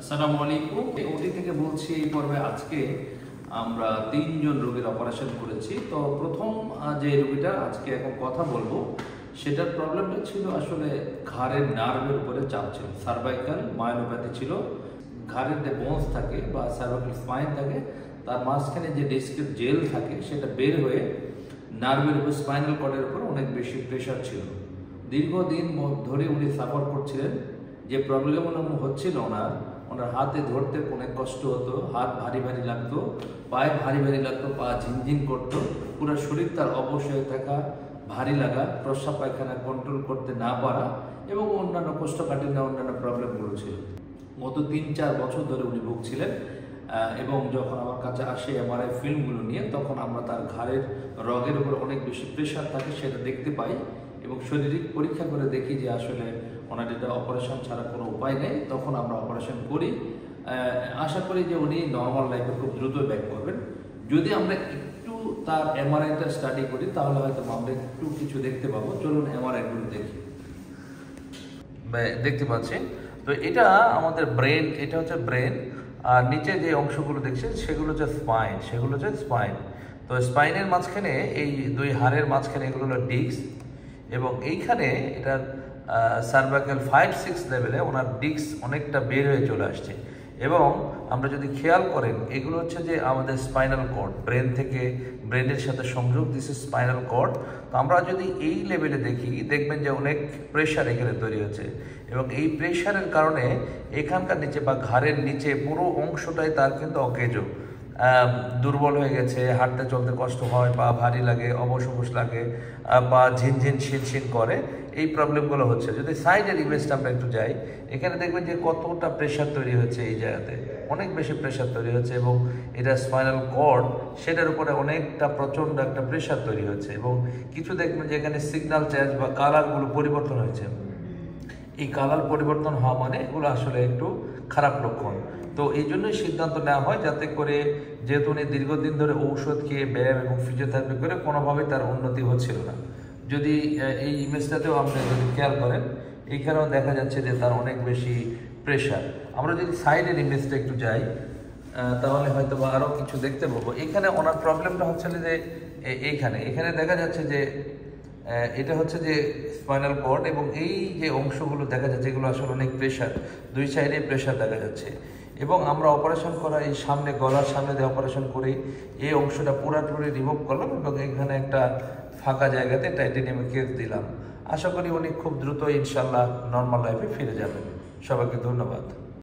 আসসালামু আলাইকুম। ওটি থেকে বলছি এই পর্বে আজকে আমরা 3 জন রোগীর অপারেশন করেছি। তো প্রথম যে রোগীটা আজকে এখন কথা বলবো সেটার প্রবলেমটা ছিল আসলে ঘাড়ের নার্ভের উপরে চাপ ছিল, সার্ভাইকাল মায়োনোপ্যাথি ছিল। ঘাড়ের যে বোনস থাকে বা সার্ভাইকাল স্পাইন থাকে তার মাঝখানে যে ডিস্কের জেল থাকে সেটা বের হয়ে নার্ভের উপর স্পাইনাল কর্ডের উপর অনেক বেশি প্রেশার ছিল। দীর্ঘদিন ধরে উনি সাফার করছিলেন। যে প্রবলেমগুলো হচ্ছিল ওনার হাতে ধরতে অনেক কষ্ট হতো, হাত ভারী ভারী লাগতো, পায়ে ভারী ভারী লাগতো, পা ঝিনঝিন করতো, পুরো শরীর তার অবশ হয়ে থাকা, ভারী লাগা, প্রস্রাব পায়খানা কন্ট্রোল করতে না পারা এবং অন্যান্য কোষ্ঠকাঠিন্য অন্যান্য প্রবলেমগুলো ছিল। গত 3-4 বছর ধরে উনি ভুগছিলেন এবং যখন আমার কাছে আসে এমআরআই ফিল্মগুলো নিয়ে তখন আমরা তার ঘাড়ের রগের উপর অনেক বেশি প্রেশার থাকে সেটা দেখতে পাই এবং শারীরিক পরীক্ষা করে দেখি যে আসলে ওনার এটা অপারেশন ছাড়া কোনো উপায় নেই। তখন আমরা অপারেশন করি। আশা করি যে উনি নর্মাল লাইফে খুব দ্রুত ব্যাক করবেন। যদি আমরা একটু তার এমআরআইটা স্টাডি করি তাহলে হয়তো আমরা একটু কিছু দেখতে পাবো। চলুন এমআরআইগুলো দেখি। দেখতে পাচ্ছি তো এটা আমাদের ব্রেন, এটা হচ্ছে ব্রেন, আর নিচে যে অংশগুলো দেখছেন সেগুলো হচ্ছে স্পাইন। তো স্পাইনের মাঝখানে এই দুই হাড়ের মাঝখানে এগুলো হলো ডিস্ক এবং এইখানে এটার সার্ভাইকাল 5-6 লেভেলে ওনার ডিস্ক অনেকটা বের হয়ে চলে আসছে এবং আমরা যদি খেয়াল করেন এগুলো হচ্ছে যে আমাদের স্পাইনাল কর্ড, ব্রেন থেকে ব্রেনের সাথে সংযোগ দিচ্ছে স্পাইনাল কর্ড। তো আমরা যদি এই লেভেলে দেখি দেখবেন যে অনেক প্রেশার এখানে তৈরি হচ্ছে এবং এই প্রেশারের কারণে এখানকার নিচে বা ঘাড়ের নিচে পুরো অংশটাই তার কিন্তু অকেজো, দুর্বল হয়ে গেছে, হাঁটতে চলতে কষ্ট হয়, পা ভারী লাগে, অবশ লাগে, পা ঝিনঝিন শিনশিন করে, এই প্রবলেমগুলো হচ্ছে। যদি সাইডের ইমেজটা আমরা একটু যাই এখানে দেখবেন যে কতটা প্রেশার তৈরি হচ্ছে, এই জায়গাতে অনেক বেশি প্রেশার তৈরি হচ্ছে এবং এটা স্পাইনাল কর্ড সেটার উপরে অনেকটা প্রচণ্ড একটা প্রেশার তৈরি হচ্ছে এবং কিছু দেখবেন যে এখানে সিগন্যাল চেঞ্জ বা কালারগুলো পরিবর্তন হয়েছে। এই কালার পরিবর্তন হওয়া মানে এগুলো আসলে একটু খারাপ লক্ষণ। তো এই জন্যই সিদ্ধান্ত নেওয়া হয় যাতে করে, যেহেতু উনি দীর্ঘদিন ধরে ঔষধ খেয়ে ব্যায়াম এবং ফিজিওথেরাপি করে কোনোভাবেই তার উন্নতি হচ্ছিল না। যদি এই ইমেজটাতেও আপনি যদি খেয়াল করেন এইখানেও দেখা যাচ্ছে যে তার অনেক বেশি প্রেশার। আমরা যদি সাইডের ইমেজটা একটু যাই তাহলে হয়তো বা আরও কিছু দেখতে পাবো। এখানে ওনার প্রবলেমটা হচ্ছে যে এখানে দেখা যাচ্ছে যে এটা হচ্ছে যে স্পাইনাল কর্ড এবং এই যে অংশগুলো দেখা যাচ্ছে এগুলো আসলে অনেক প্রেশার, দুই সাইডে প্রেশার দেখা যাচ্ছে এবং আমরা অপারেশন করা এই সামনে গলার সামনে দিয়ে অপারেশন করে এই অংশটা পুরোপুরি রিমুভ করলাম এবং এখানে একটা ফাঁকা জায়গাতে টাইটেনিয়ামের কেস দিলাম। আশা করি উনি খুব দ্রুত ইনশাল্লাহ নর্মাল লাইফে ফিরে যাবেন। সবাইকে ধন্যবাদ।